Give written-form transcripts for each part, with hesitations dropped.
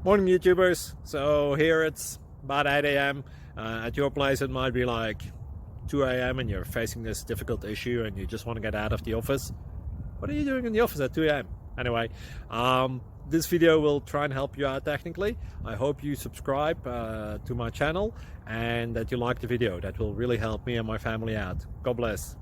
Morning YouTubers. So here it's about 8 a.m. At your place it might be like 2 a.m. and you're facing this difficult issue and you just want to get out of the office. What are you doing in the office at 2 a.m.? Anyway, this video will try and help you out technically. I hope you subscribe to my channel and that you like the video. That will really help me and my family out. God bless.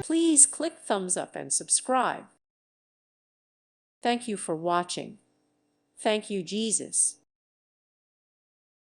Please click thumbs up and subscribe. Thank you for watching. Thank you, Jesus.